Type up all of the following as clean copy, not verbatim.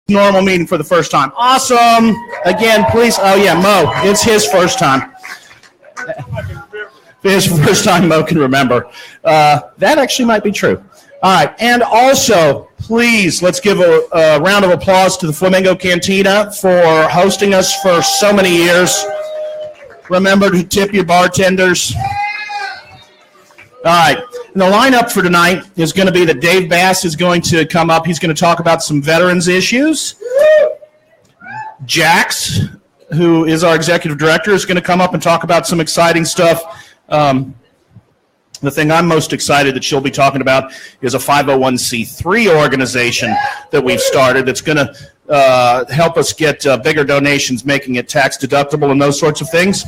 Normal meeting for the first time. Awesome. Again, please. Oh, yeah, Mo. It's his first time. His first time Mo can remember. That actually might be true. All right. And also, please, let's give a round of applause to the Flamingo Cantina for hosting us for so many years. Remember to tip your bartenders. All right. And the lineup for tonight is going to be that Dave Bass is going to come up. He's going to talk about some veterans issues. Jax, who is our executive director, is going to come up and talk about some exciting stuff. The thing I'm most excited that she'll be talking about is a 501c3 organization that we've started that's going to help us get bigger donations, making it tax deductible and those sorts of things.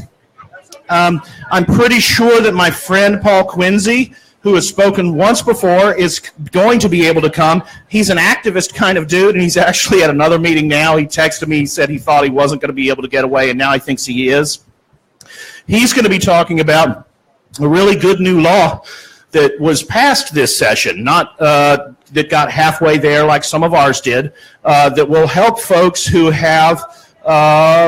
I'm pretty sure that my friend Paul Quincy, who has spoken once before, is going to be able to come. He's an activist kind of dude, and he's actually at another meeting now. He texted me, he said he thought he wasn't going to be able to get away, and now he thinks he is. He's going to be talking about a really good new law that was passed this session, not that got halfway there like some of ours did, that will help folks who have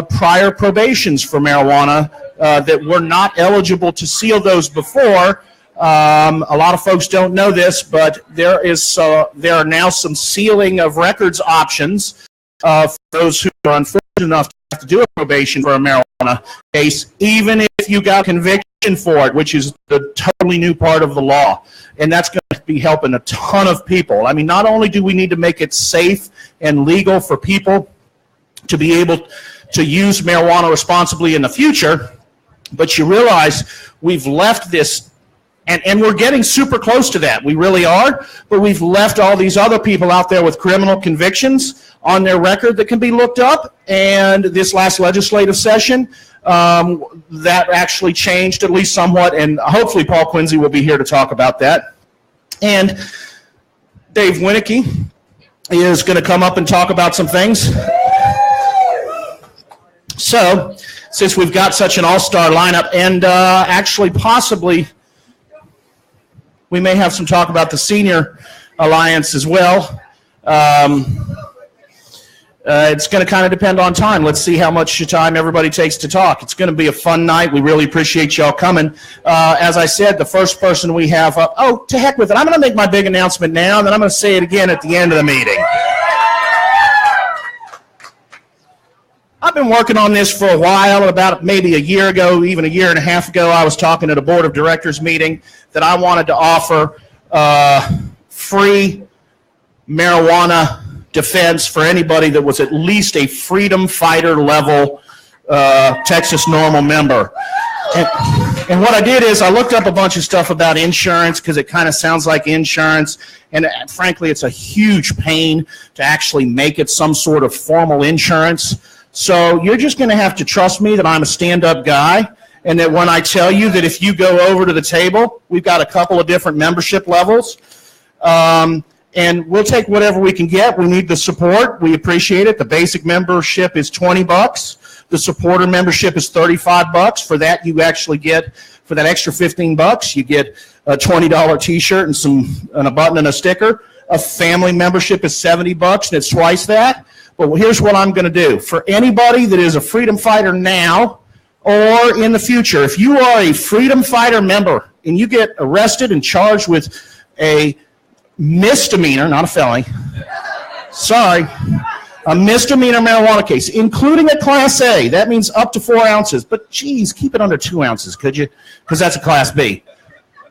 prior probations for marijuana that were not eligible to seal those before. A lot of folks don't know this, but there are now some sealing of records options for those who are unfortunate enough to have to do a probation for a marijuana case, even if you got conviction for it, which is the totally new part of the law. And that's going to be helping a ton of people. I mean, not only do we need to make it safe and legal for people to be able to use marijuana responsibly in the future, but you realize we've left this. And we're getting super close to that. We really are. But we've left all these other people out there with criminal convictions on their record that can be looked up. And this last legislative session, that actually changed at least somewhat. And hopefully Paul Quincy will be here to talk about that. And Dave Winicky is going to come up and talk about some things. So, since we've got such an all-star lineup, and actually possibly we may have some talk about the Senior Alliance as well. It's going to kind of depend on time. Let's see how much time everybody takes to talk. It's going to be a fun night. We really appreciate y'all coming. As I said, the first person we have up, to heck with it. I'm going to make my big announcement now, and then I'm going to say it again at the end of the meeting. I've been working on this for a while. About maybe a year ago, even a year and a half ago, I was talking at a board of directors meeting that I wanted to offer free marijuana defense for anybody that was at least a freedom fighter level Texas NORML member. And what I did is I looked up a bunch of stuff about insurance because it kind of sounds like insurance. And frankly, it's a huge pain to actually make it some sort of formal insurance. So you're just going to have to trust me that I'm a stand-up guy, and that when I tell you that if you go over to the table, we've got a couple of different membership levels, and we'll take whatever we can get. We need the support. We appreciate it. The basic membership is $20. The supporter membership is $35. For that, you actually get, for that extra $15, you get a $20 T-shirt and a button and a sticker. A family membership is $70, and it's twice that. But here's what I'm going to do. For anybody that is a freedom fighter now or in the future, if you are a freedom fighter member and you get arrested and charged with a misdemeanor, not a felony, a misdemeanor marijuana case, including a Class A, that means up to 4 ounces. But, geez, keep it under 2 ounces, could you? Because that's a Class B.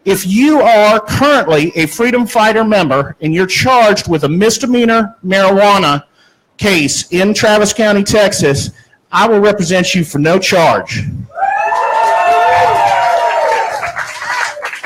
If you are currently a freedom fighter member and you're charged with a misdemeanor marijuana case in Travis County, Texas, I will represent you for no charge.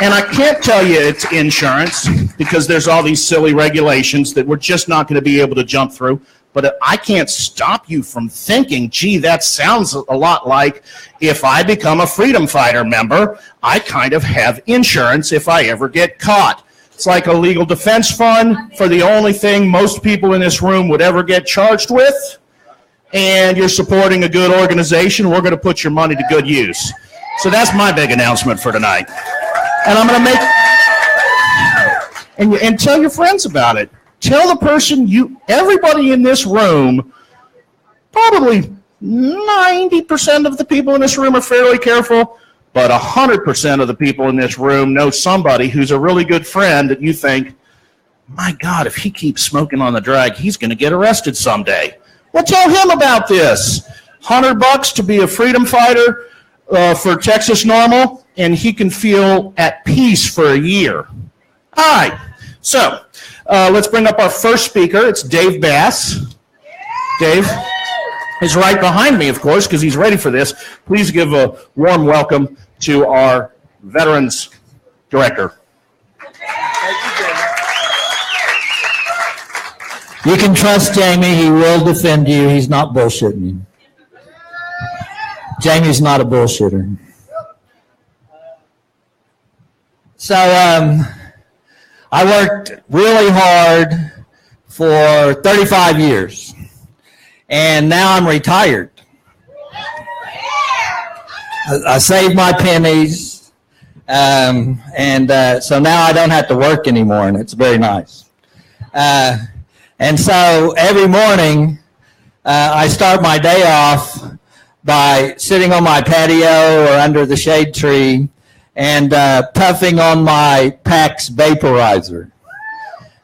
And I can't tell you it's insurance because there's all these silly regulations that we're just not going to be able to jump through. But I can't stop you from thinking, gee, that sounds a lot like if I become a freedom fighter member, I kind of have insurance if I ever get caught. It's like a legal defense fund for the only thing most people in this room would ever get charged with. And you're supporting a good organization. We're going to put your money to good use. So that's my big announcement for tonight. And I'm going to make, and tell your friends about it. Tell the person everybody in this room, probably 90% of the people in this room are fairly careful, but 100% of the people in this room know somebody who's a really good friend that you think, my God, if he keeps smoking on the drag, he's going to get arrested someday. Well, tell him about this. $100 to be a freedom fighter for Texas NORML, and he can feel at peace for a year. All right, so let's bring up our first speaker. It's Dave Bass. Dave is right behind me, of course, because he's ready for this. Please give a warm welcome to our Veterans Director. You can trust Jamie. He will defend you. He's not bullshitting you. Jamie's not a bullshitter. So I worked really hard for 35 years, and now I'm retired. I saved my pennies, and so now I don't have to work anymore, and it's very nice. And so every morning, I start my day off by sitting on my patio or under the shade tree and puffing on my PAX vaporizer.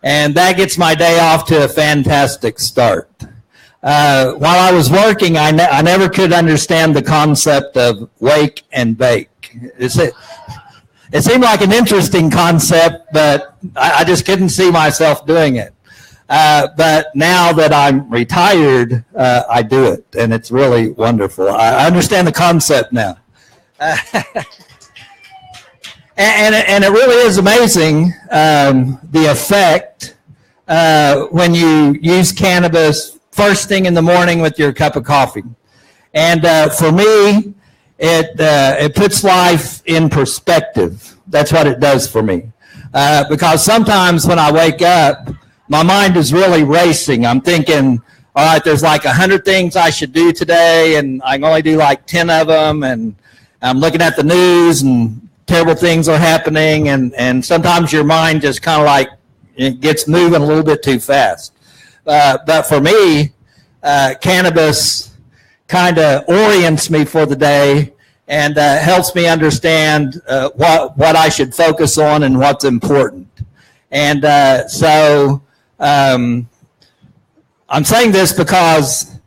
And that gets my day off to a fantastic start. While I was working, I never could understand the concept of wake and bake. It seemed like an interesting concept, but I just couldn't see myself doing it. But now that I'm retired, I do it, and it's really wonderful. I understand the concept now. And it really is amazing, the effect when you use cannabis first thing in the morning with your cup of coffee. And for me, it puts life in perspective. That's what it does for me. Because sometimes when I wake up, my mind is really racing. I'm thinking, all right, there's like 100 things I should do today, and I can only do like 10 of them. And I'm looking at the news, and terrible things are happening. And sometimes your mind just kind of like it gets moving a little bit too fast. But for me, cannabis kind of orients me for the day and helps me understand what I should focus on and what's important. And so I'm saying this because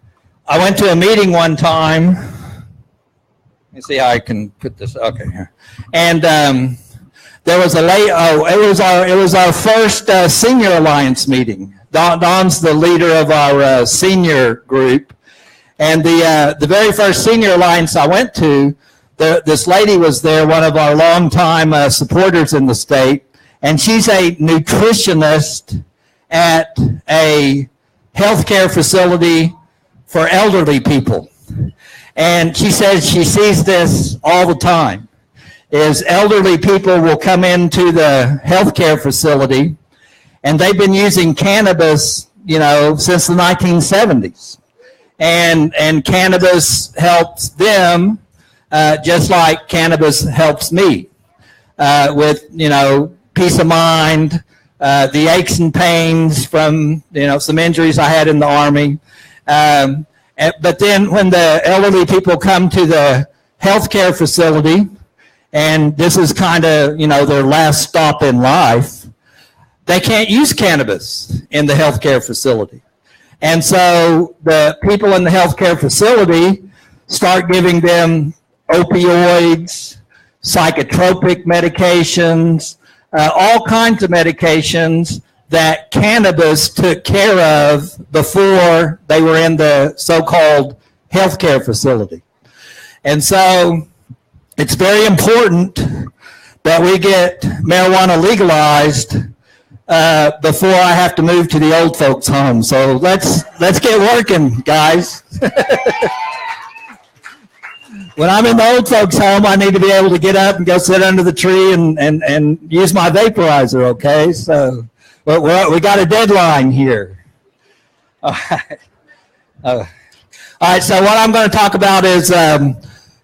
I went to a meeting one time. Let me see how I can put this. Okay, here. And there was it was our first senior alliance meeting. Don's the leader of our senior group, and the very first senior alliance I went to, this lady was there, one of our longtime supporters in the state, and she's a nutritionist at a healthcare facility for elderly people. And she says she sees this all the time, is elderly people will come into the healthcare facility, and they've been using cannabis, since the 1970s. And cannabis helps them just like cannabis helps me with, peace of mind, the aches and pains from, some injuries I had in the Army. But then when the elderly people come to the healthcare facility, and this is kind of, their last stop in life, they can't use cannabis in the healthcare facility. And so the people in the healthcare facility start giving them opioids, psychotropic medications, all kinds of medications that cannabis took care of before they were in the so-called healthcare facility. And so it's very important that we get marijuana legalized before I have to move to the old folks' home. So let's get working, guys. When I'm in the old folks' home, I need to be able to get up and go sit under the tree and use my vaporizer, okay? So we got a deadline here. All right. All right, so what I'm going to talk about is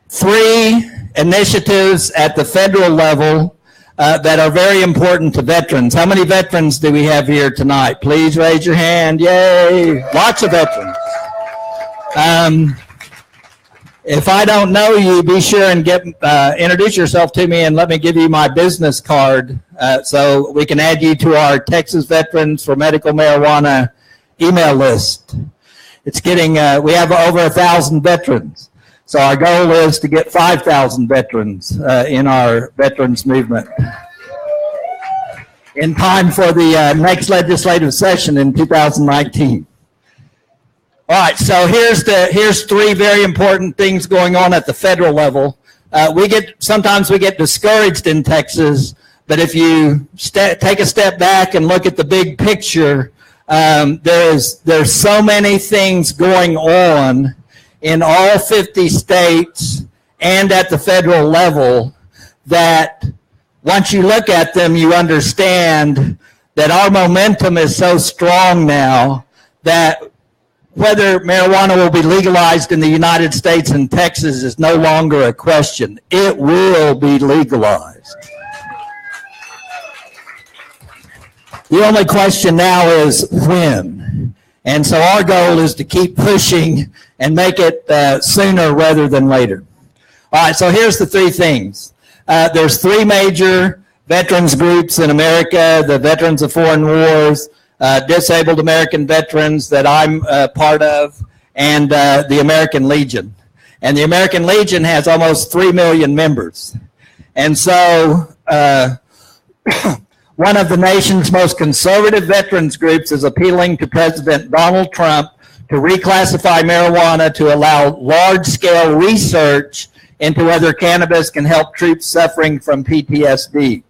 3 initiatives at the federal level that are very important to veterans. How many veterans do we have here tonight? Please raise your hand. Yay! Lots of veterans. If I don't know you, be sure and introduce yourself to me and let me give you my business card so we can add you to our Texas Veterans for Medical Marijuana email list. It's getting, we have over 1,000 veterans. So our goal is to get 5,000 veterans in our veterans movement in time for the next legislative session in 2019. All right, so here's three very important things going on at the federal level. Sometimes we get discouraged in Texas, but if you take a step back and look at the big picture, there's so many things going on in all 50 states and at the federal level that once you look at them, you understand that our momentum is so strong now that whether marijuana will be legalized in the United States and Texas is no longer a question. It will be legalized. The only question now is when. And so our goal is to keep pushing and make it sooner rather than later. All right, so here's the three things. There's three major veterans groups in America: the Veterans of Foreign Wars, Disabled American Veterans that I'm part of, and the American Legion. And the American Legion has almost 3 million members. And so one of the nation's most conservative veterans groups is appealing to President Donald Trump to reclassify marijuana to allow large-scale research into whether cannabis can help troops suffering from PTSD.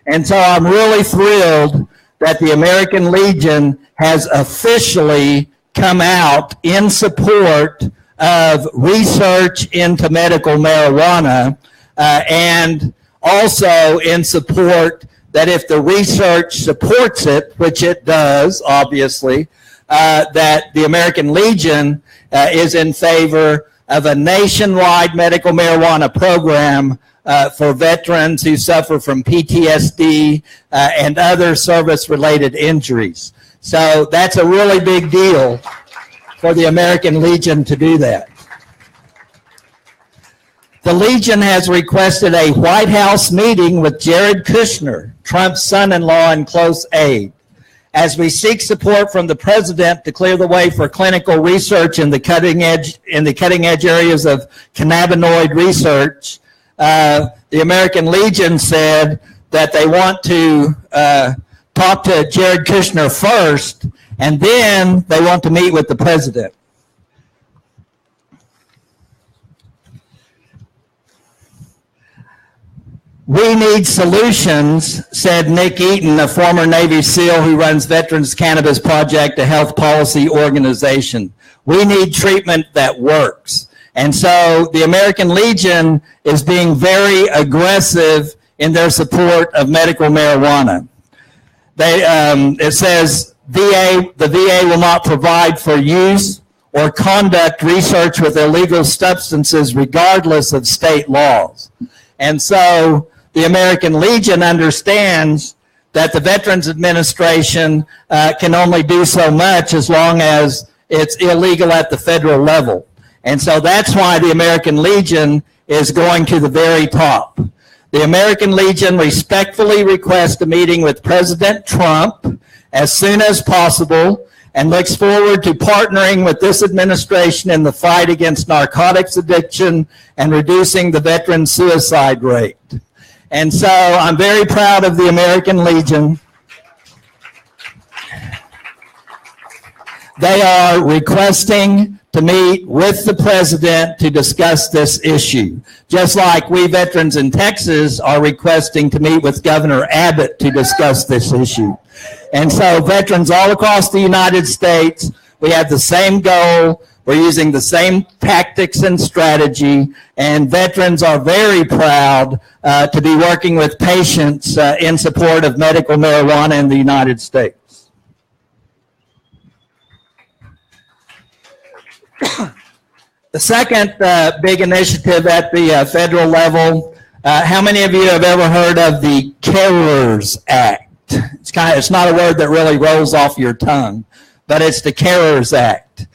And so I'm really thrilled that the American Legion has officially come out in support of research into medical marijuana and also in support that if the research supports it, which it does, obviously, that the American Legion is in favor of a nationwide medical marijuana program for veterans who suffer from PTSD and other service-related injuries. So that's a really big deal for the American Legion to do that. The Legion has requested a White House meeting with Jared Kushner, Trump's son-in-law and close aide, as we seek support from the president to clear the way for clinical research in the cutting edge areas of cannabinoid research. The American Legion said that they want to talk to Jared Kushner first, and then they want to meet with the president. We need solutions, said Nick Eaton, a former Navy SEAL who runs Veterans Cannabis Project, a health policy organization. We need treatment that works. And so the American Legion is being very aggressive in their support of medical marijuana. It says the VA will not provide for use or conduct research with illegal substances regardless of state laws. And so the American Legion understands that the Veterans Administration can only do so much as long as it's illegal at the federal level. And so that's why the American Legion is going to the very top. The American Legion respectfully requests a meeting with President Trump as soon as possible and looks forward to partnering with this administration in the fight against narcotics addiction and reducing the veteran suicide rate. And so I'm very proud of the American Legion. They are requesting to meet with the president to discuss this issue, just like we veterans in Texas are requesting to meet with Governor Abbott to discuss this issue. And so veterans all across the United States, we have the same goal. We're using the same tactics and strategy, and veterans are very proud to be working with patients in support of medical marijuana in the United States. The second big initiative at the federal level, how many of you have ever heard of the CARERS Act. It's not a word that really rolls off your tongue, but it's the CARERS Act.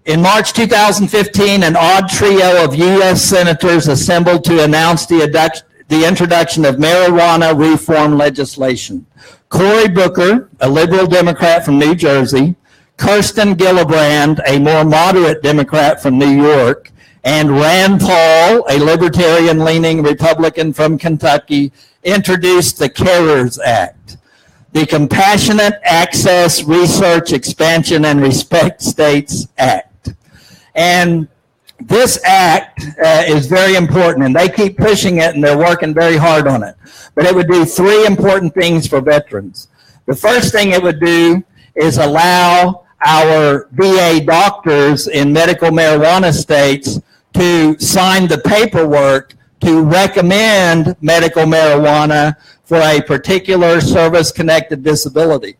In March 2015, an odd trio of U.S. senators assembled to announce the introduction of marijuana reform legislation. Cory Booker, a liberal Democrat from New Jersey, Kirsten Gillibrand, a more moderate Democrat from New York, and Rand Paul, a libertarian-leaning Republican from Kentucky, introduced the CARERS Act, the Compassionate Access, Research, Expansion, and Respect States Act. And this act is very important, and they keep pushing it, and they're working very hard on it. But it would do three important things for veterans. The first thing it would do is allow our VA doctors in medical marijuana states to sign the paperwork to recommend medical marijuana for a particular service-connected disability.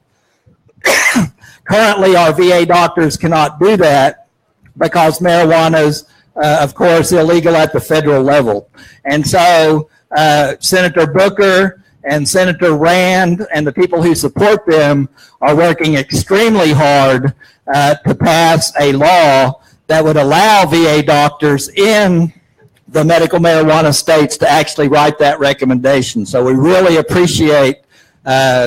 Currently, our VA doctors cannot do that because marijuana is, of course, illegal at the federal level. And so Senator Booker and Senator Rand and the people who support them are working extremely hard to pass a law that would allow VA doctors in the medical marijuana states to actually write that recommendation. So we really appreciate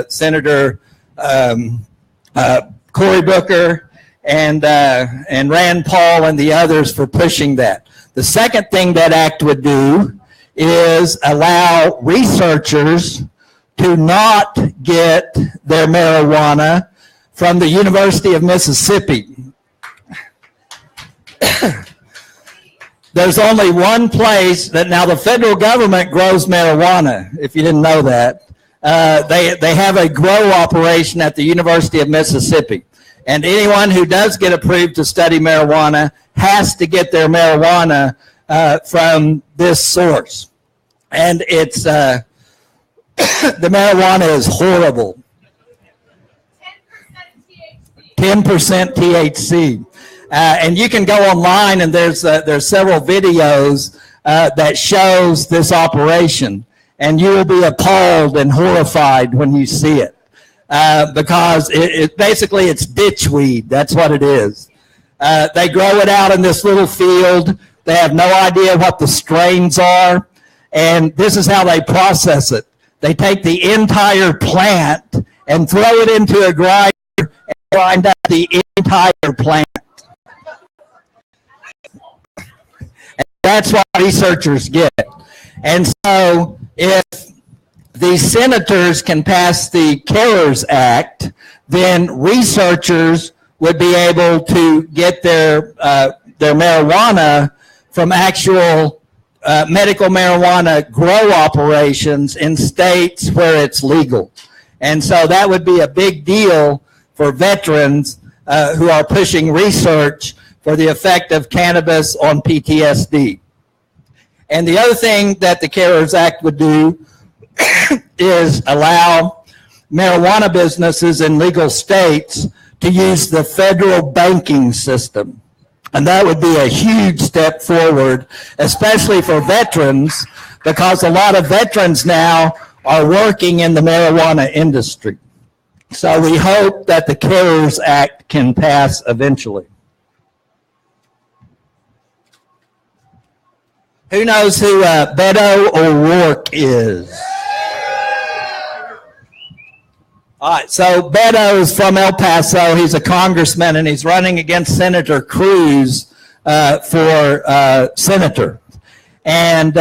Senator Cory Booker and Rand Paul and the others for pushing that. The second thing that act would do is allow researchers to not get their marijuana from the University of Mississippi. There's only one place that now the federal government grows marijuana, if you didn't know that. They have a grow operation at the University of Mississippi. And anyone who does get approved to study marijuana has to get their marijuana from this source. And it's, the marijuana is horrible. 10% THC. And you can go online and there's several videos that shows this operation. And you will be appalled and horrified when you see it. Because basically it's ditchweed. That's what it is. They grow it out in this little field. They have no idea what the strains are. And this is how they process it. They take the entire plant and throw it into a grinder and grind out the entire plant. And that's what researchers get. And so if the senators can pass the CARERS Act, then researchers would be able to get their marijuana from actual medical marijuana grow operations in states where it's legal. And so that would be a big deal for veterans who are pushing research for the effect of cannabis on PTSD. And the other thing that the CARERS Act would do is allow marijuana businesses in legal states to use the federal banking system. And that would be a huge step forward, especially for veterans, because a lot of veterans now are working in the marijuana industry. So we hope that the CARERS Act can pass eventually. Who knows who Beto O'Rourke is? All right, so Beto is from El Paso. He's a congressman, and he's running against Senator Cruz for senator. And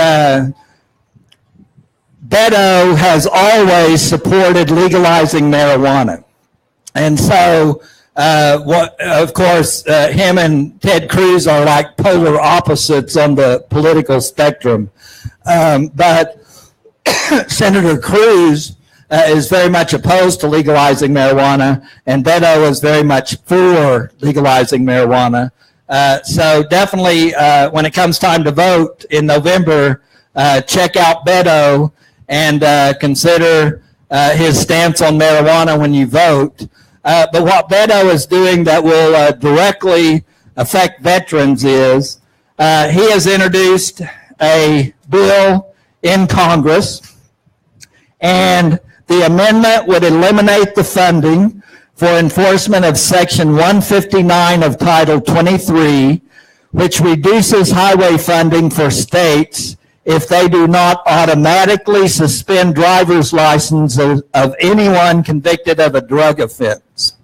Beto has always supported legalizing marijuana. And so, of course, him and Ted Cruz are like polar opposites on the political spectrum. But Senator Cruz is very much opposed to legalizing marijuana, and Beto is very much for legalizing marijuana. So definitely, when it comes time to vote in November, check out Beto and consider his stance on marijuana when you vote. But what Beto is doing that will directly affect veterans is he has introduced a bill in Congress, and the amendment would eliminate the funding for enforcement of Section 159 of Title 23, which reduces highway funding for states if they do not automatically suspend driver's licenses of anyone convicted of a drug offense.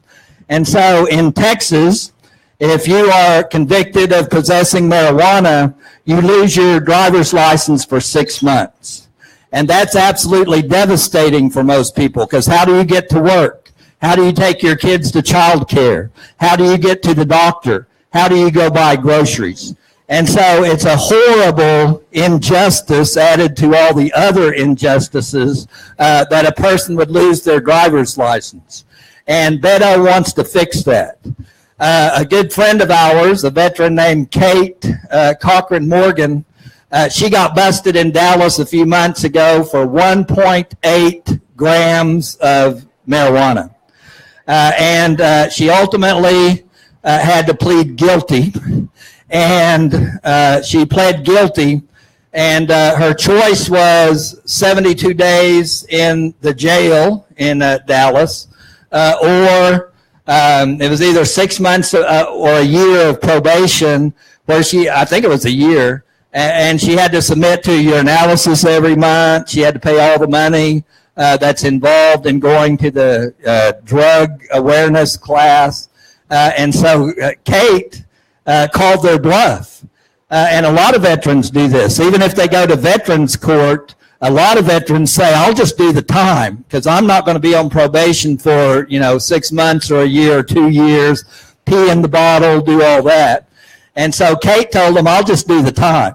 And so in Texas, if you are convicted of possessing marijuana, you lose your driver's license for 6 months. And that's absolutely devastating for most people, because how do you get to work? How do you take your kids to child care? How do you get to the doctor? How do you go buy groceries? And so it's a horrible injustice added to all the other injustices that a person would lose their driver's license. And Beto wants to fix that. A good friend of ours, a veteran named Kate Cochran Morgan, she got busted in Dallas a few months ago for 1.8 grams of marijuana. And she ultimately had to plead guilty. And she pled guilty. And her choice was 72 days in the jail in Dallas, or it was either 6 months or a year of probation, where I think it was a year, and she had to submit to urinalysis every month. She had to pay all the money that's involved in going to the drug awareness class. And so Kate called their bluff. And a lot of veterans do this. Even if they go to veterans court, a lot of veterans say, I'll just do the time because I'm not going to be on probation for, 6 months or a year or 2 years, pee in the bottle, do all that. And so Kate told them, I'll just do the time.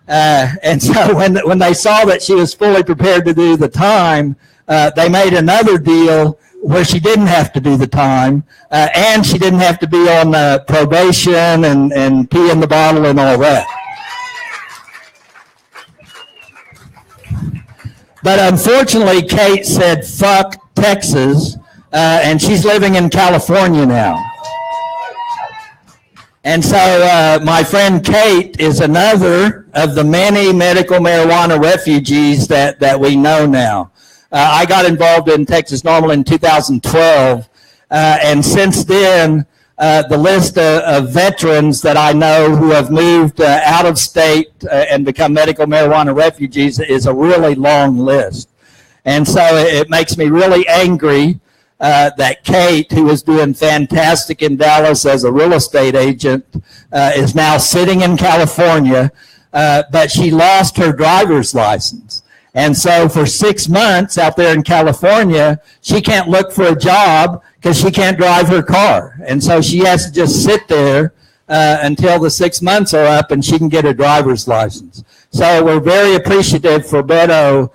And so when they saw that she was fully prepared to do the time, they made another deal where she didn't have to do the time, and she didn't have to be on probation and pee in the bottle and all that. But unfortunately, Kate said, fuck Texas, and she's living in California now. And so my friend Kate is another of the many medical marijuana refugees that we know now. I got involved in Texas NORML in 2012, and since then, the list of veterans that I know who have moved out of state and become medical marijuana refugees is a really long list. And so it makes me really angry that Kate, who was doing fantastic in Dallas as a real estate agent, is now sitting in California, but she lost her driver's license. And so for 6 months out there in California, she can't look for a job because she can't drive her car. And so she has to just sit there until the 6 months are up and she can get her driver's license. So we're very appreciative for Beto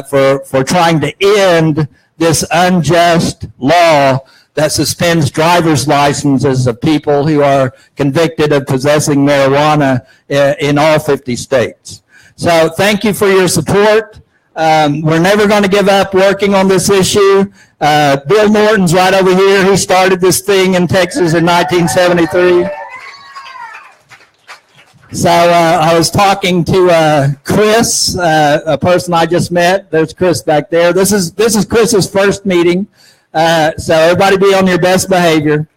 for trying to end this unjust law that suspends driver's licenses of people who are convicted of possessing marijuana in all 50 states. So thank you for your support. We're never going to give up working on this issue. Bill Norton's right over here. He started this thing in Texas in 1973. So I was talking to Chris, a person I just met. There's Chris back there. This is Chris's first meeting. So everybody be on your best behavior.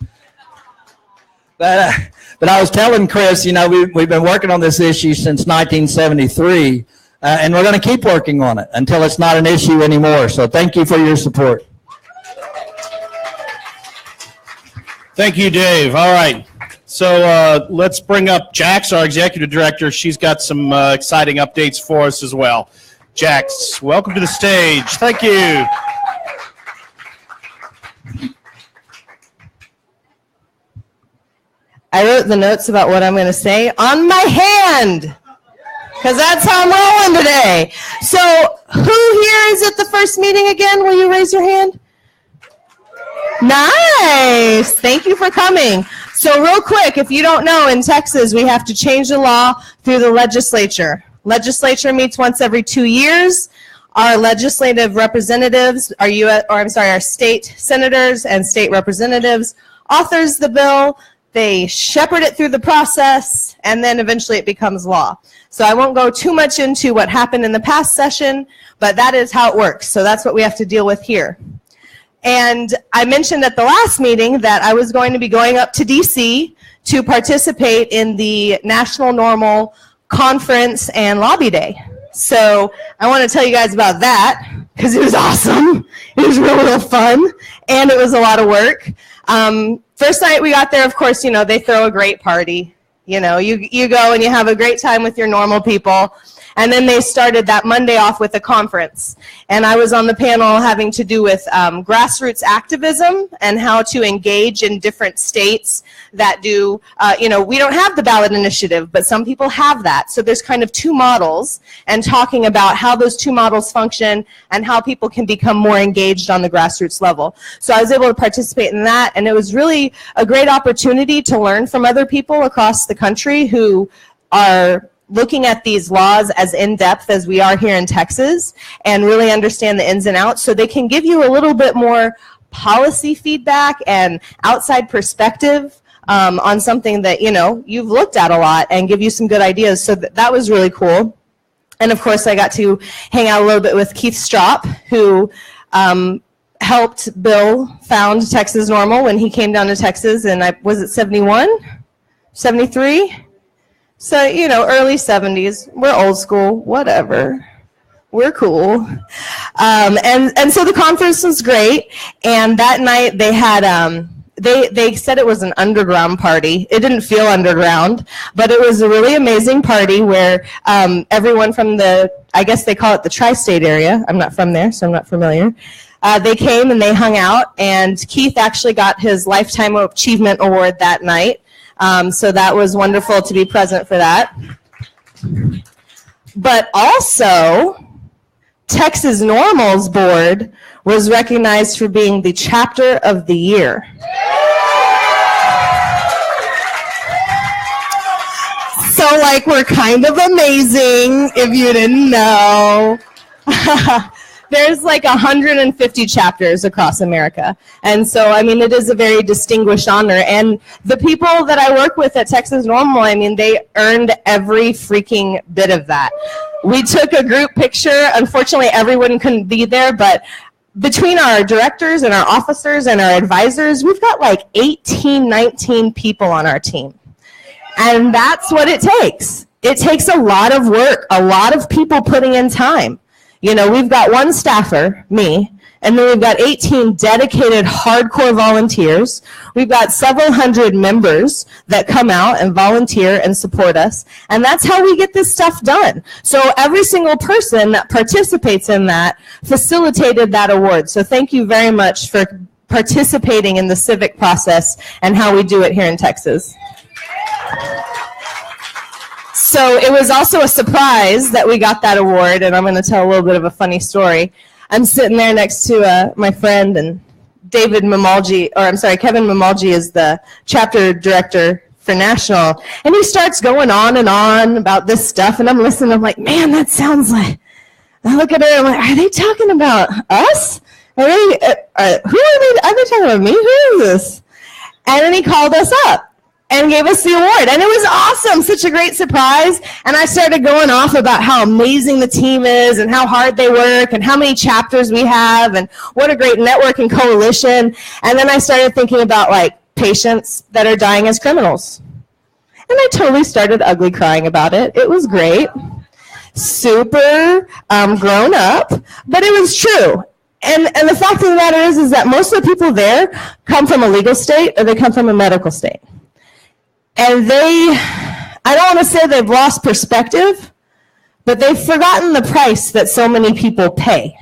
But I was telling Chris, we've been working on this issue since 1973, and we're going to keep working on it until it's not an issue anymore. So thank you for your support. Thank you, Dave. All right. So let's bring up Jax, our executive director. She's got some exciting updates for us as well. Jax, welcome to the stage. Thank you. I wrote the notes about what I'm going to say on my hand, because that's how I'm rolling today. So who here is at the first meeting again? Will you raise your hand? Nice. Thank you for coming. So real quick, if you don't know, in Texas, we have to change the law through the legislature. Legislature meets once every 2 years. Our legislative representatives, our state senators and state representatives authors the bill. they shepherd it through the process, and then eventually it becomes law. So I won't go too much into what happened in the past session, but that is how it works. So that's what we have to deal with here. And I mentioned at the last meeting that I was going to be going up to DC to participate in the National Normal Conference and Lobby Day. So I want to tell you guys about that because it was awesome. It was real fun, and it was a lot of work. First night we got there, of course, you know, they throw a great party. You know, you go and you have a great time with your normal people. And then they started that Monday off with a conference. And I was on the panel having to do with grassroots activism and how to engage in different states that do, you know, we don't have the ballot initiative, but some people have that. So there's kind of two models, and talking about how those two models function and how people can become more engaged on the grassroots level. So I was able to participate in that, and it was really a great opportunity to learn from other people across the country who are looking at these laws as in-depth as we are here in Texas and really understand the ins and outs, so they can give you a little bit more policy feedback and outside perspective on something that, you know, you've looked at a lot, and give you some good ideas. So that was really cool. And of course I got to hang out a little bit with Keith Stropp, who helped Bill found Texas Normal when he came down to Texas, and was it 71? 73? So, you know, early 70s, we're old school, whatever. We're cool. And so the conference was great. And that night they had, they said it was an underground party. It didn't feel underground, but it was a really amazing party where everyone from the, I guess they call it the tri-state area. I'm not from there, so I'm not familiar. They came and they hung out, and Keith actually got his Lifetime Achievement Award that night. So that was wonderful to be present for that. But also, Texas Normal's board was recognized for being the chapter of the year. So, like, we're kind of amazing, if you didn't know. There's like 150 chapters across America. And so, I mean, it is a very distinguished honor. And the people that I work with at Texas Normal, I mean, they earned every freaking bit of that. We took a group picture. Unfortunately, everyone couldn't be there, but between our directors and our officers and our advisors, we've got like 18, 19 people on our team. And that's what it takes. It takes a lot of work, a lot of people putting in time. You know, we've got one staffer, me, and then we've got 18 dedicated hardcore volunteers. We've got several hundred members that come out and volunteer and support us. And that's how we get this stuff done. So every single person that participates in that facilitated that award. So thank you very much for participating in the civic process and how we do it here in Texas. So it was also a surprise that we got that award, and I'm going to tell a little bit of a funny story. I'm sitting there next to my friend, and Kevin Mamalji is the chapter director for National, and he starts going on and on about this stuff, and I'm listening, I'm like, man, that sounds like, I look at her, I'm like, are they talking about us? Are they talking about me? Who is this? And then he called us up and gave us the award. And it was awesome, such a great surprise. And I started going off about how amazing the team is and how hard they work and how many chapters we have and what a great network and coalition. And then I started thinking about like patients that are dying as criminals. And I totally started ugly crying about it. It was great, super grown up, but it was true. And the fact of the matter is that most of the people there come from a legal state or they come from a medical state. And I don't want to say they've lost perspective, but they've forgotten the price that so many people pay.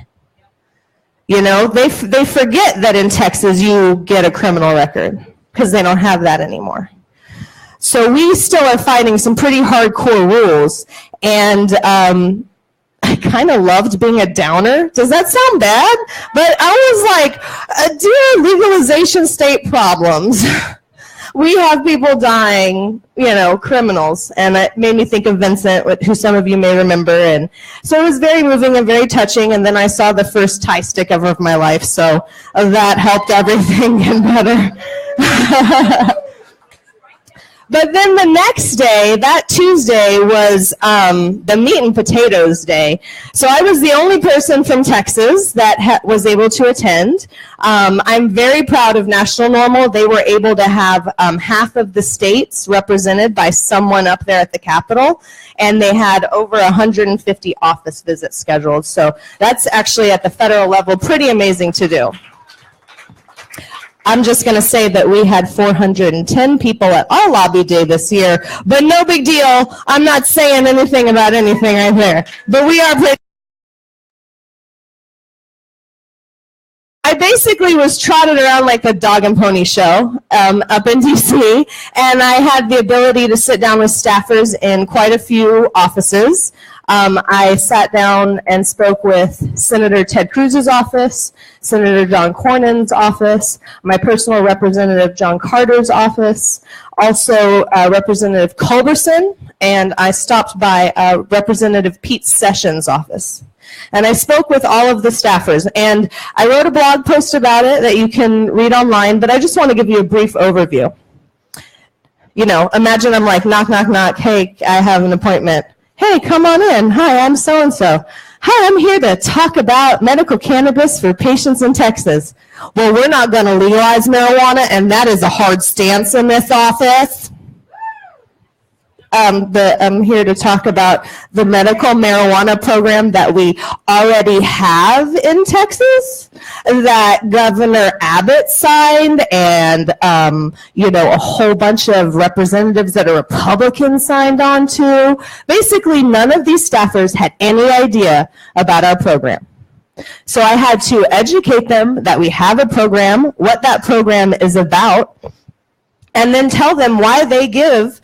You know, they forget that in Texas you get a criminal record because they don't have that anymore. So we still are fighting some pretty hardcore rules. And I kind of loved being a downer. Does that sound bad? But I was like, dear legalization state problems. We have people dying, you know, criminals. And it made me think of Vincent, who some of you may remember. And so it was very moving and very touching. And then I saw the first Thai stick ever of my life. So that helped everything get better. But then the next day, that Tuesday, was the meat and potatoes day. So I was the only person from Texas that was able to attend. I'm very proud of National Normal. They were able to have half of the states represented by someone up there at the Capitol, and they had over 150 office visits scheduled. So that's actually at the federal level pretty amazing to do. I'm just going to say that we had 410 people at our lobby day this year, but no big deal. I'm not saying anything about anything right there. But we are pretty. I basically was trotted around like a dog and pony show up in DC, and I had the ability to sit down with staffers in quite a few offices. I sat down and spoke with Senator Ted Cruz's office, Senator John Cornyn's office, my personal representative John Carter's office, also Representative Culberson, and I stopped by Representative Pete Sessions' office. And I spoke with all of the staffers, and I wrote a blog post about it that you can read online, but I just want to give you a brief overview. You know, imagine I'm like, knock, knock, knock, hey, I have an appointment. Hey, come on in. Hi, I'm so-and-so. Hi, I'm here to talk about medical cannabis for patients in Texas. Well, we're not going to legalize marijuana, and that is a hard stance in this office. I'm here to talk about the medical marijuana program that we already have in Texas, that Governor Abbott signed, and a whole bunch of representatives that are Republicans signed on to. Basically, none of these staffers had any idea about our program. So I had to educate them that we have a program, what that program is about, and then tell them why they give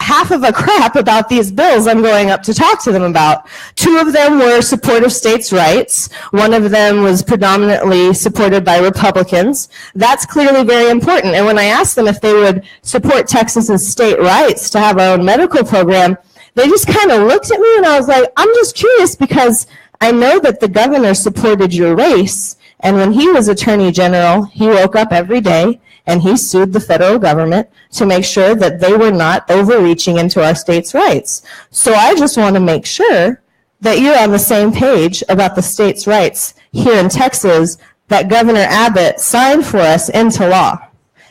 half of a crap about these bills I'm going up to talk to them about. Two of them were support of states' rights. One of them was predominantly supported by Republicans. That's clearly very important. And when I asked them if they would support Texas's state rights to have our own medical program, they just kind of looked at me, and I was like, I'm just curious because I know that the governor supported your race, and when he was Attorney General, he woke up every day and he sued the federal government to make sure that they were not overreaching into our states' rights. So I just want to make sure that you're on the same page about the states' rights here in Texas that Governor Abbott signed for us into law.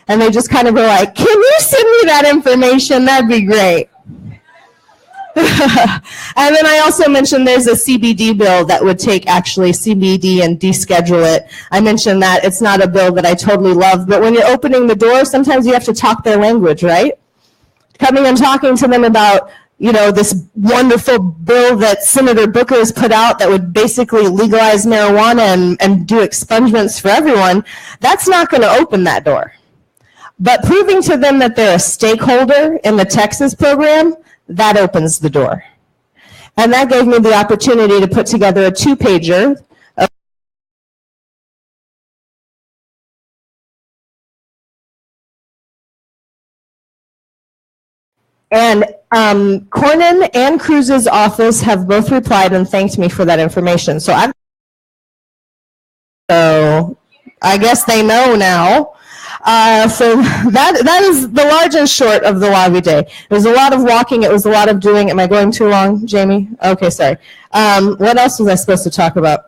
And they just kind of were like, can you send me that information? That'd be great. And then I also mentioned there's a CBD bill that would take actually CBD and deschedule it. I mentioned that it's not a bill that I totally love, but when you're opening the door, sometimes you have to talk their language, right? Coming and talking to them about, this wonderful bill that Senator Booker has put out that would basically legalize marijuana and do expungements for everyone, that's not going to open that door. But proving to them that they're a stakeholder in the Texas program, that opens the door. And that gave me the opportunity to put together a 2-pager. And Cornyn and Cruz's office have both replied and thanked me for that information. So I guess they know now. So that is the large and short of the lobby day. It was a lot of walking. It was a lot of doing. Am I going too long, Jamie? Okay, sorry. What else was I supposed to talk about?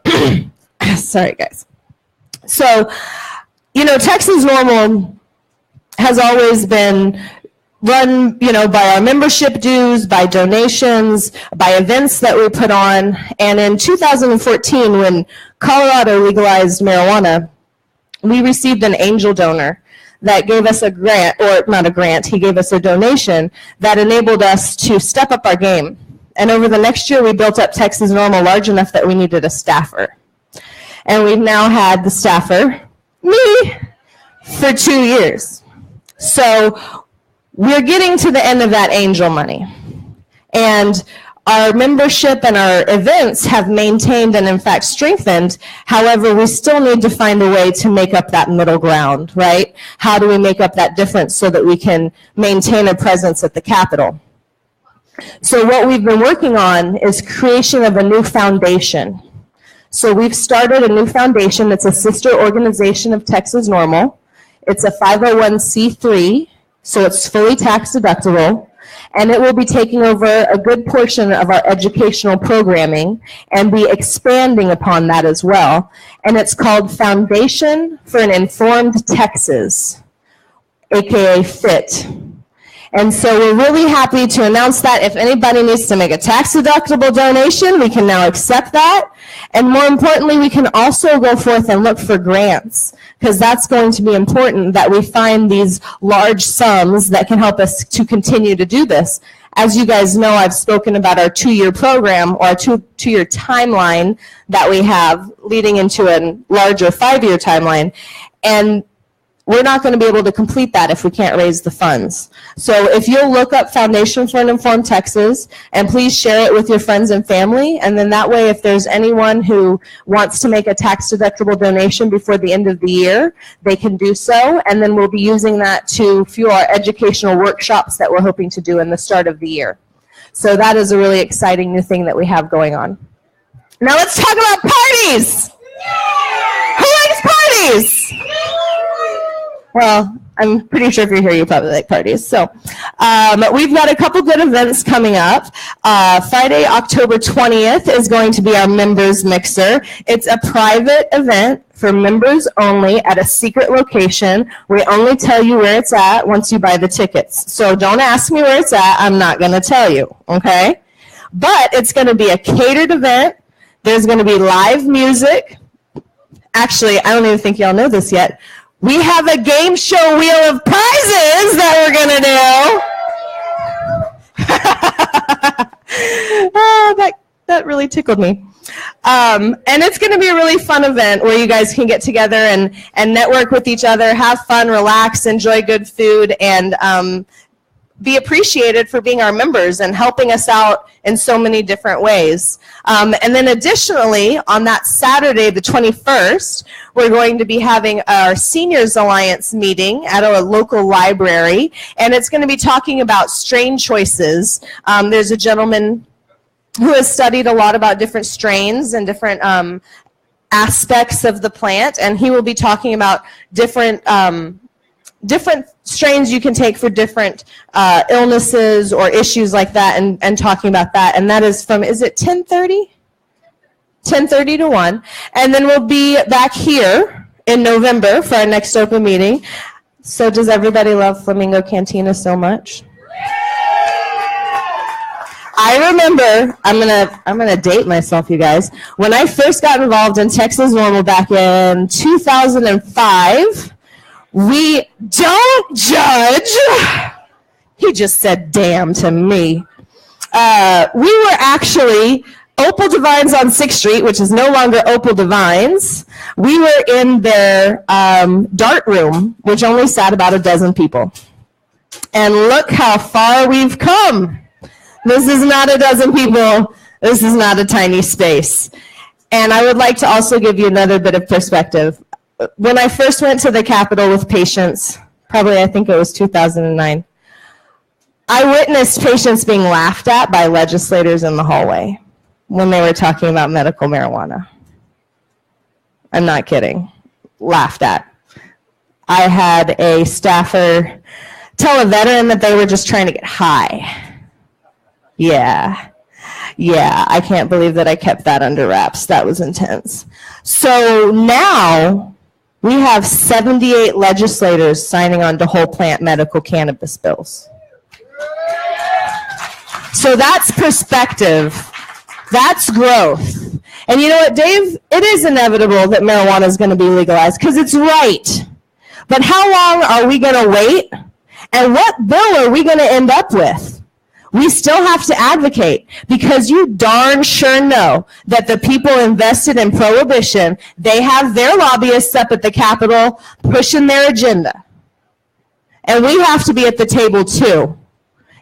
Sorry, guys. So, Texas Normal has always been run, by our membership dues, by donations, by events that we put on. And in 2014, when Colorado legalized marijuana, we received an angel donor that gave us a grant, or not a grant, he gave us a donation that enabled us to step up our game. And over the next year, we built up Texas Normal large enough that we needed a staffer. And we've now had the staffer, me, for 2 years. So we're getting to the end of that angel money. And our membership and our events have maintained and in fact strengthened. However, we still need to find a way to make up that middle ground, right? How do we make up that difference so that we can maintain a presence at the Capitol? So what we've been working on is creation of a new foundation. So we've started a new foundation. It's a sister organization of Texas Normal. It's a 501c3. so it's fully tax deductible, and it will be taking over a good portion of our educational programming and be expanding upon that as well. And it's called Foundation for an Informed Texas, aka FIT. And so we're really happy to announce that if anybody needs to make a tax-deductible donation, we can now accept that. And more importantly, we can also go forth and look for grants, because that's going to be important that we find these large sums that can help us to continue to do this. As you guys know, I've spoken about our 2-year program, or our two-year timeline that we have leading into a larger 5-year timeline. And we're not going to be able to complete that if we can't raise the funds. So if you'll look up Foundation for an Informed Texas, and please share it with your friends and family, and then that way if there's anyone who wants to make a tax-deductible donation before the end of the year, they can do so, and then we'll be using that to fuel our educational workshops that we're hoping to do in the start of the year. So that is a really exciting new thing that we have going on. Now let's talk about parties! Who likes parties? Well, I'm pretty sure if you're here, you probably like parties. So we've got a couple good events coming up. Friday, October 20th is going to be our Members Mixer. It's a private event for members only at a secret location. We only tell you where it's at once you buy the tickets. So don't ask me where it's at. I'm not going to tell you, okay? But it's going to be a catered event. There's going to be live music. Actually, I don't even think y'all know this yet. We have a game show wheel of prizes that we're going to do. Oh, that really tickled me. And it's going to be a really fun event where you guys can get together and network with each other, have fun, relax, enjoy good food, and be appreciated for being our members and helping us out in so many different ways. And then additionally, on that Saturday, the 21st, we're going to be having our Seniors Alliance meeting at a local library, and it's going to be talking about strain choices. There's a gentleman who has studied a lot about different strains and different aspects of the plant, and he will be talking about different strains you can take for different illnesses or issues like that, and talking about that. And that is from, is it 10:30? 10:30 to 1. And then we'll be back here in November for our next open meeting. So does everybody love Flamingo Cantina so much? I remember, I'm gonna date myself, you guys. When I first got involved in Texas Normal back in 2005, we don't judge. He just said damn to me. We were actually Opal Divines on 6th Street, which is no longer Opal Divines. We were in their dart room, which only sat about a dozen people. And look how far we've come. This is not a dozen people. This is not a tiny space. And I would like to also give you another bit of perspective. When I first went to the Capitol with patients, probably I think it was 2009, I witnessed patients being laughed at by legislators in the hallway when they were talking about medical marijuana. I'm not kidding. Laughed at. I had a staffer tell a veteran that they were just trying to get high. Yeah, I can't believe that I kept that under wraps. That was intense. So now we have 78 legislators signing on to whole plant medical cannabis bills. So that's perspective. That's growth. And you know what, Dave? It is inevitable that marijuana is going to be legalized because it's right. But how long are we going to wait? And what bill are we going to end up with? We still have to advocate, because you darn sure know that the people invested in prohibition, they have their lobbyists up at the Capitol pushing their agenda. And we have to be at the table too.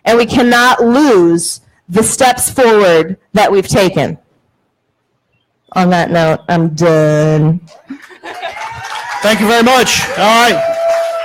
And we cannot lose the steps forward that we've taken. On that note, I'm done. Thank you very much. All right.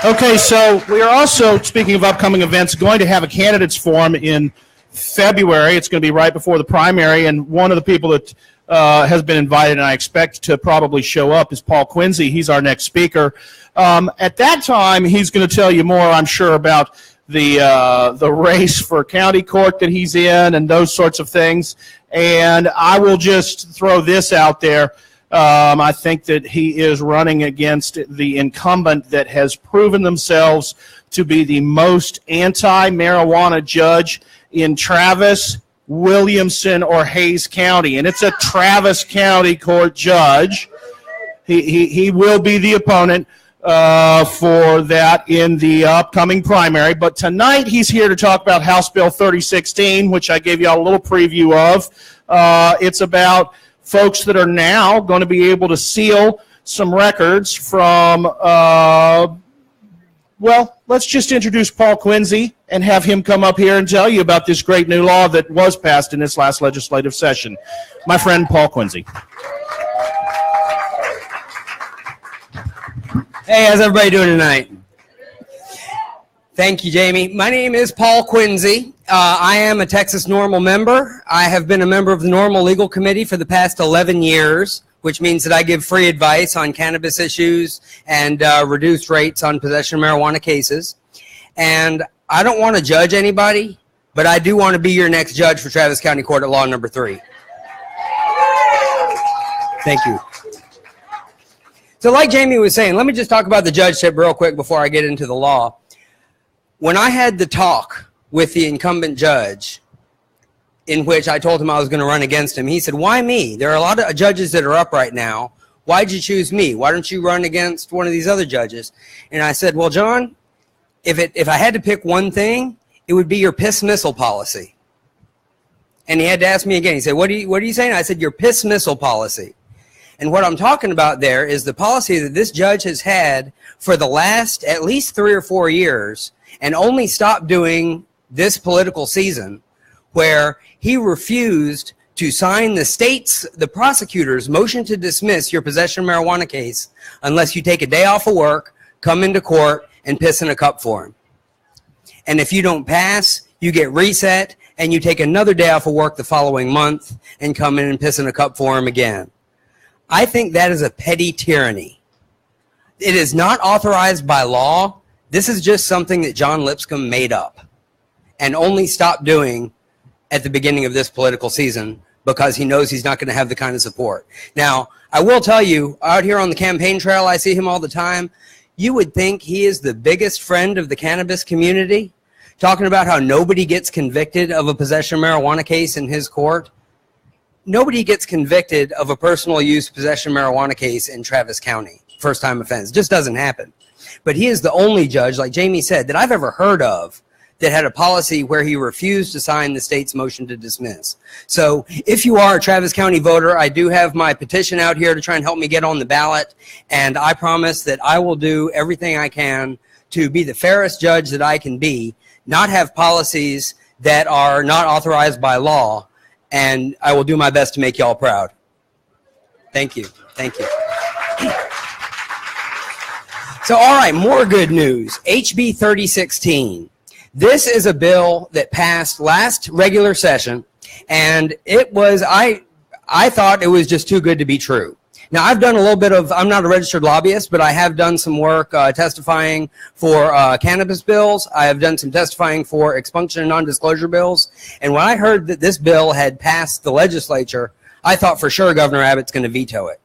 Okay, so we are also, speaking of upcoming events, going to have a candidates forum in February. It's going to be right before the primary, and one of the people that has been invited, and I expect to probably show up, is Paul Quincy. He's our next speaker. At that time, he's going to tell you more, I'm sure, about the race for county court that he's in and those sorts of things. And I will just throw this out there. I think that he is running against the incumbent that has proven themselves to be the most anti-marijuana judge in Travis, Williamson, or Hays County. And it's a Travis County court judge. He will be the opponent for that in the upcoming primary. But tonight he's here to talk about House Bill 3016, which I gave you all a little preview of. It's about folks that are now going to be able to seal some records from, well, let's just introduce Paul Quincy and have him come up here and tell you about this great new law that was passed in this last legislative session. My friend, Paul Quincy. Hey, how's everybody doing tonight? Thank you, Jamie. My name is Paul Quincy. I am a Texas NORML member. I have been a member of the NORML Legal Committee for the past 11 years, which means that I give free advice on cannabis issues and reduced rates on possession of marijuana cases. And I don't want to judge anybody, but I do want to be your next judge for Travis County Court at Law Number 3. Thank you. So like Jamie was saying, let me just talk about the judgeship real quick before I get into the law. When I had the talk with the incumbent judge, in which I told him I was going to run against him, he said, why me? There are a lot of judges that are up right now. Why'd you choose me? Why don't you run against one of these other judges? And I said, well, John, if I had to pick one thing, it would be your piss missile policy. And he had to ask me again. He said, what are you saying? I said, your piss missile policy. And what I'm talking about there is the policy that this judge has had for the last at least 3 or 4 years, and only stopped doing this political season, where he refused to sign the prosecutor's motion to dismiss your possession of marijuana case unless you take a day off of work, come into court, and piss in a cup for him. And if you don't pass, you get reset, and you take another day off of work the following month and come in and piss in a cup for him again. I think that is a petty tyranny. It is not authorized by law. This is just something that John Lipscomb made up and only stopped doing at the beginning of this political season because he knows he's not going to have the kind of support. Now, I will tell you, out here on the campaign trail, I see him all the time. You would think he is the biggest friend of the cannabis community, talking about how nobody gets convicted of a possession of marijuana case in his court. Nobody gets convicted of a personal use possession of marijuana case in Travis County, first-time offense. It just doesn't happen. But he is the only judge, like Jamie said, that I've ever heard of that had a policy where he refused to sign the state's motion to dismiss. So if you are a Travis County voter, I do have my petition out here to try and help me get on the ballot, and I promise that I will do everything I can to be the fairest judge that I can be, not have policies that are not authorized by law, and I will do my best to make y'all proud. Thank you. Thank you. So, all right, more good news. HB 3016. This is a bill that passed last regular session, and it was, I thought it was just too good to be true. Now, I've done a little bit of, I'm not a registered lobbyist, but I have done some work testifying for cannabis bills. I have done some testifying for expunction and non-disclosure bills. And when I heard that this bill had passed the legislature, I thought for sure Governor Abbott's going to veto it.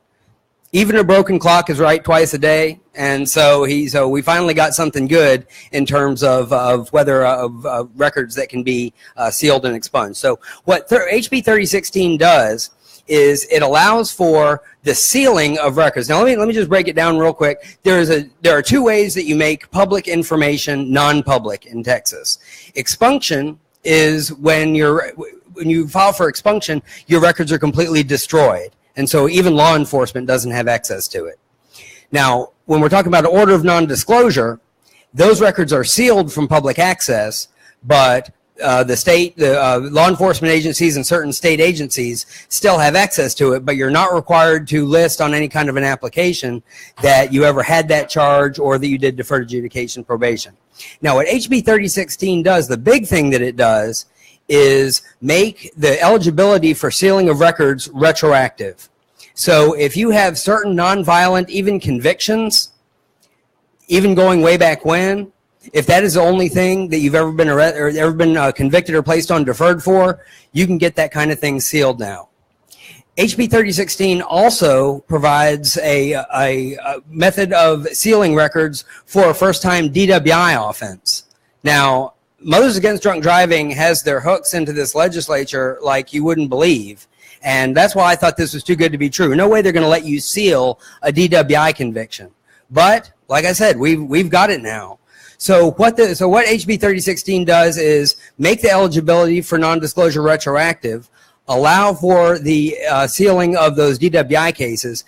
Even a broken clock is right twice a day, and so we finally got something good in terms of whether of records that can be sealed and expunged. So what HB 3016 does is it allows for the sealing of records. Now let me just break it down real quick. There are 2 ways that you make public information non-public in Texas. Expunction is when you file for expunction, your records are completely destroyed. And so even law enforcement doesn't have access to it. Now, when we're talking about an order of non-disclosure, those records are sealed from public access, but the law enforcement agencies and certain state agencies still have access to it, but you're not required to list on any kind of an application that you ever had that charge or that you did deferred adjudication probation. Now, what HB 3016 does, the big thing that it does, is make the eligibility for sealing of records retroactive. So if you have certain nonviolent, even convictions, even going way back when, if that is the only thing that you've ever been convicted or placed on deferred for, you can get that kind of thing sealed now. HB 3016 also provides a method of sealing records for a first-time DWI offense. Now, Mothers Against Drunk Driving has their hooks into this legislature like you wouldn't believe. And that's why I thought this was too good to be true. No way they're going to let you seal a DWI conviction. But, like I said, we've got it now. So what HB 3016 does is make the eligibility for non-disclosure retroactive, allow for the sealing of those DWI cases,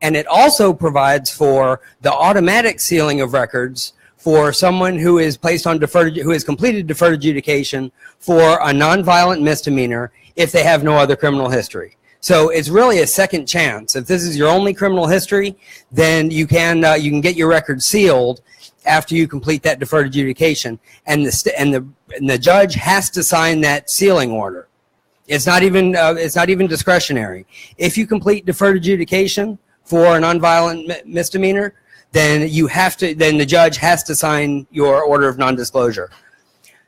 and it also provides for the automatic sealing of records for someone who is placed on who has completed deferred adjudication for a nonviolent misdemeanor if they have no other criminal history. So it's really a second chance. If this is your only criminal history, then you can get your record sealed after you complete that deferred adjudication, and the judge has to sign that sealing order. It's not even discretionary. If you complete deferred adjudication for a nonviolent misdemeanor, then the judge has to sign your order of nondisclosure.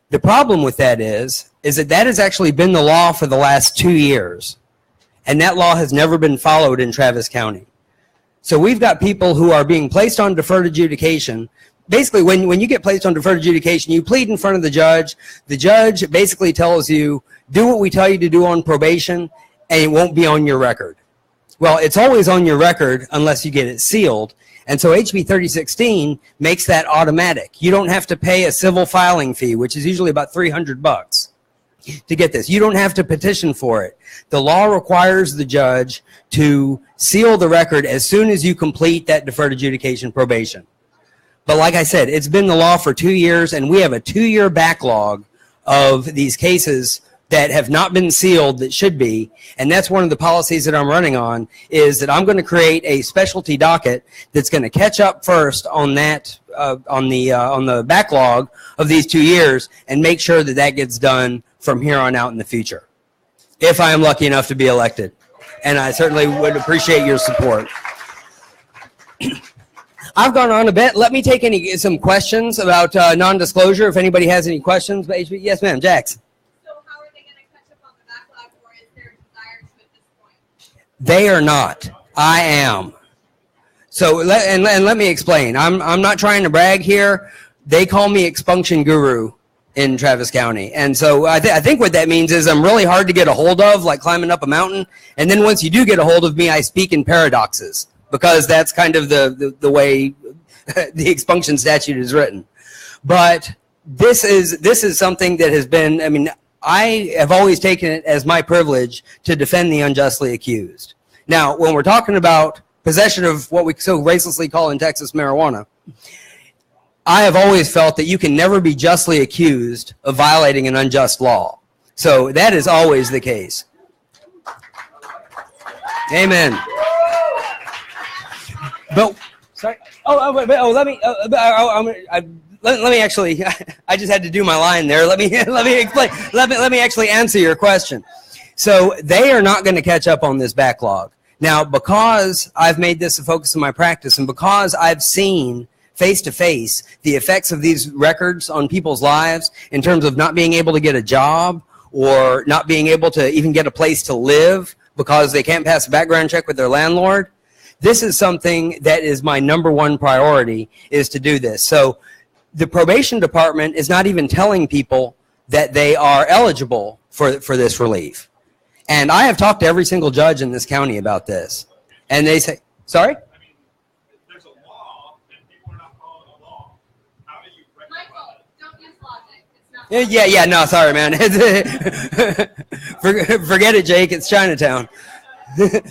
The problem with that is that has actually been the law for the last 2 years, and that law has never been followed in Travis County. So we've got people who are being placed on deferred adjudication. Basically, when you get placed on deferred adjudication, you plead in front of the judge. The judge basically tells you, do what we tell you to do on probation, and it won't be on your record. Well, it's always on your record unless you get it sealed. And so HB 3016 makes that automatic. You don't have to pay a civil filing fee, which is usually about $300 to get this. You don't have to petition for it. The law requires the judge to seal the record as soon as you complete that deferred adjudication probation. But like I said, it's been the law for 2 years, and we have a 2-year backlog of these cases that have not been sealed that should be. And that's one of the policies that I'm running on, is that I'm going to create a specialty docket that's going to catch up first on that, on the backlog of these 2 years, and make sure that that gets done from here on out in the future, if I am lucky enough to be elected. And I certainly would appreciate your support. I've gone on a bit. Let me take some questions about non-disclosure, if anybody has any questions. Yes, ma'am, Jax. So how are they going to catch up on the backlog, or is there a desire to at this point? They are not. I am. So let me explain. I'm not trying to brag here. They call me expunction guru in Travis County. And so I think what that means is I'm really hard to get a hold of, like climbing up a mountain. And then once you do get a hold of me, I speak in paradoxes, because that's kind of the way the expunction statute is written. But this is something that has been, I mean, I have always taken it as my privilege to defend the unjustly accused. Now, when we're talking about possession of what we so racistly call in Texas marijuana, I have always felt that you can never be justly accused of violating an unjust law. So that is always the case. Amen. But sorry. Let me actually. I just had to do my line there. Let me explain. Let me actually answer your question. So they are not going to catch up on this backlog now, because I've made this a focus of my practice, and because I've seen face to face the effects of these records on people's lives in terms of not being able to get a job, or not being able to even get a place to live because they can't pass a background check with their landlord. This is something that is my #1 priority, is to do this. So the probation department is not even telling people that they are eligible for this relief. And I have talked to every single judge in this county about this. And they say, sorry? Michael, don't use logic. It's not Yeah, no, sorry, man. Forget it, Jake. It's Chinatown. The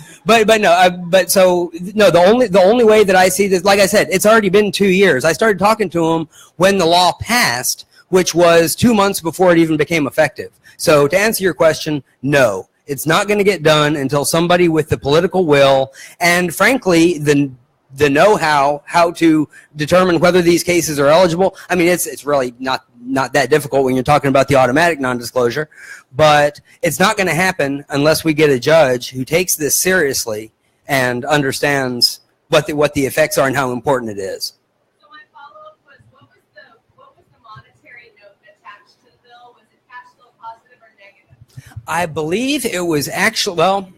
only way that I see this, like I said, it's already been 2 years. I started talking to him when the law passed, which was 2 months before it even became effective. So to answer your question, no, it's not going to get done until somebody with the political will, and frankly, the the know-how, how to determine whether these cases are eligible. I mean, it's really not that difficult when you're talking about the automatic non-disclosure, but it's not going to happen unless we get a judge who takes this seriously and understands what the effects are and how important it is. So my follow-up was, what was the monetary note attached to the bill? Was it cash flow positive or negative? I believe it was actually, well,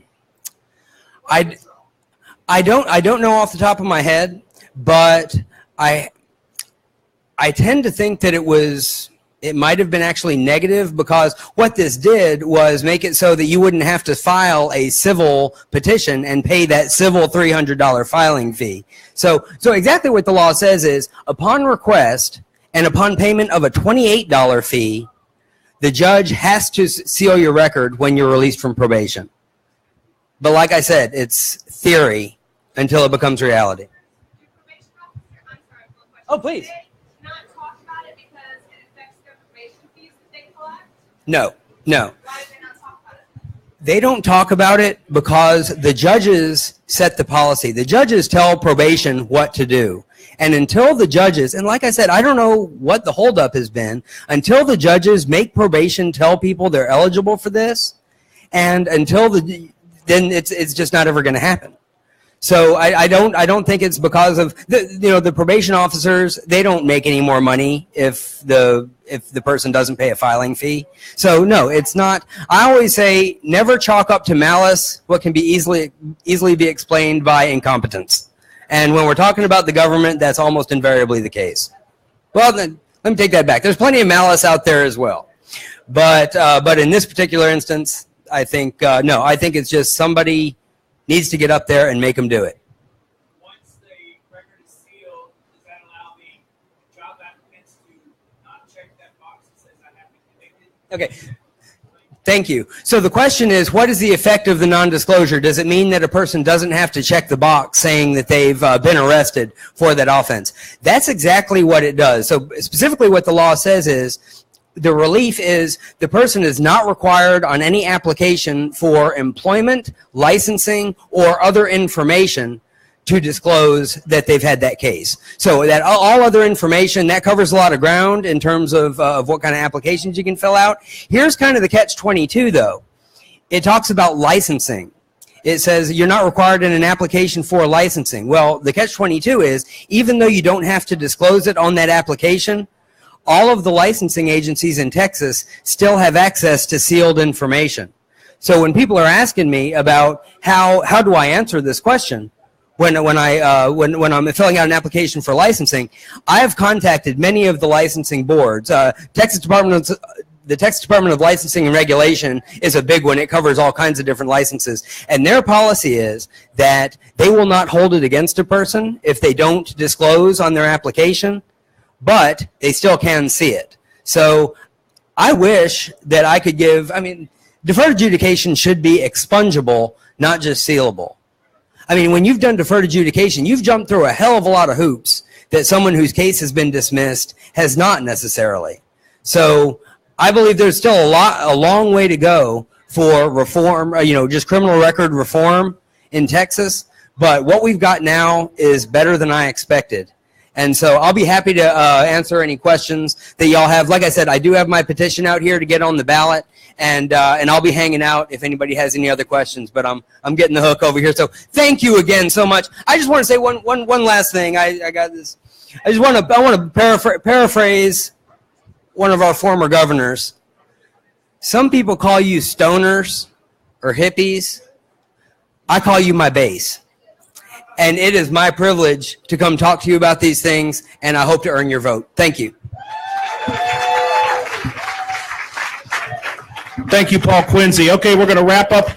I don't know off the top of my head, but I tend to think that it might have been actually negative, because what this did was make it so that you wouldn't have to file a civil petition and pay that civil $300 filing fee. So exactly what the law says is, upon request and upon payment of a $28 fee, the judge has to seal your record when you're released from probation. But like I said, it's theory until it becomes reality. Do probation officer, I'm sorry, one question. Oh, please. Did they not talk about it because it affects their probation fees that they collect? No. Why did they not talk about it? They don't talk about it because the judges set the policy. The judges tell probation what to do. And until the judges, and like I said, I don't know what the holdup has been, until the judges make probation tell people they're eligible for this, and until then it's just not ever going to happen. So I don't think it's because of the probation officers. They don't make any more money if the person doesn't pay a filing fee. So no, it's not. I always say never chalk up to malice what can be easily be explained by incompetence. And when we're talking about the government, that's almost invariably the case. Well, then let me take that back. There's plenty of malice out there as well, but in this particular instance, I think no. I think it's just somebody needs to get up there and make them do it. Once the record is sealed, does that allow the job applicants to not check that box that says I have been convicted? Okay. Thank you. So the question is, what is the effect of the non-disclosure? Does it mean that a person doesn't have to check the box saying that they've been arrested for that offense? That's exactly what it does. So specifically what the law says is, the relief is the person is not required on any application for employment, licensing, or other information to disclose that they've had that case. So that all other information, that covers a lot of ground in terms of what kind of applications you can fill out. Here's kind of the catch-22 though. It talks about licensing. It says you're not required in an application for licensing. Well, the catch-22 is, even though you don't have to disclose it on that application, all of the licensing agencies in Texas still have access to sealed information. So when people are asking me about how do I answer this question, when I'm filling out an application for licensing, I have contacted many of the licensing boards. The Texas Department of Licensing and Regulation is a big one. It covers all kinds of different licenses. And their policy is that they will not hold it against a person if they don't disclose on their application, but they still can see it. So I wish that I could deferred adjudication should be expungible, not just sealable. I mean, when you've done deferred adjudication, you've jumped through a hell of a lot of hoops that someone whose case has been dismissed has not necessarily. So I believe there's still a long way to go for reform, just criminal record reform in Texas. But what we've got now is better than I expected. And so I'll be happy to answer any questions that y'all have. Like I said, I do have my petition out here to get on the ballot, and I'll be hanging out if anybody has any other questions. But I'm getting the hook over here. So thank you again so much. I just want to say one last thing. I got this. I want to paraphrase one of our former governors. Some people call you stoners or hippies. I call you my base. And it is my privilege to come talk to you about these things, and I hope to earn your vote. Thank you. Thank you, Paul Quincy. Okay, we're going to wrap up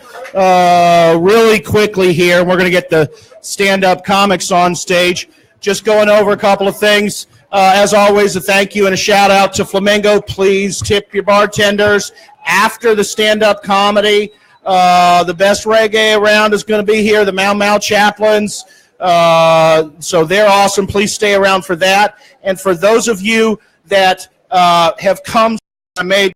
really quickly here. We're going to get the stand-up comics on stage. Just going over a couple of things. As always, a thank you and a shout-out to Flamingo. Please tip your bartenders. After the stand-up comedy, the best reggae around is going to be here, the Mau Mau Chaplains. So they're awesome. Please stay around for that. And for those of you that have come, I made,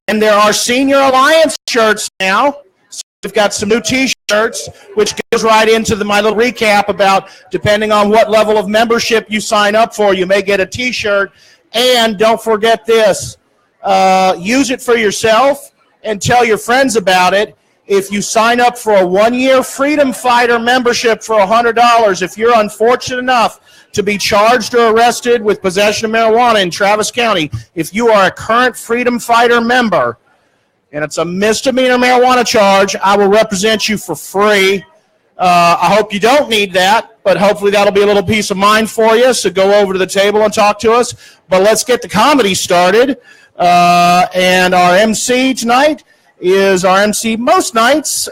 and there are Senior Alliance shirts now. So we've got some new T-shirts, which goes right into my little recap about depending on what level of membership you sign up for, you may get a T-shirt. And don't forget this, use it for yourself and tell your friends about it. If you sign up for a 1-year Freedom Fighter membership for $100, if you're unfortunate enough to be charged or arrested with possession of marijuana in Travis County, if you are a current Freedom Fighter member and it's a misdemeanor marijuana charge, I will represent you for free. I hope you don't need that, but hopefully that'll be a little peace of mind for you. So go over to the table and talk to us. But let's get the comedy started. And our MC tonight is our MC most nights.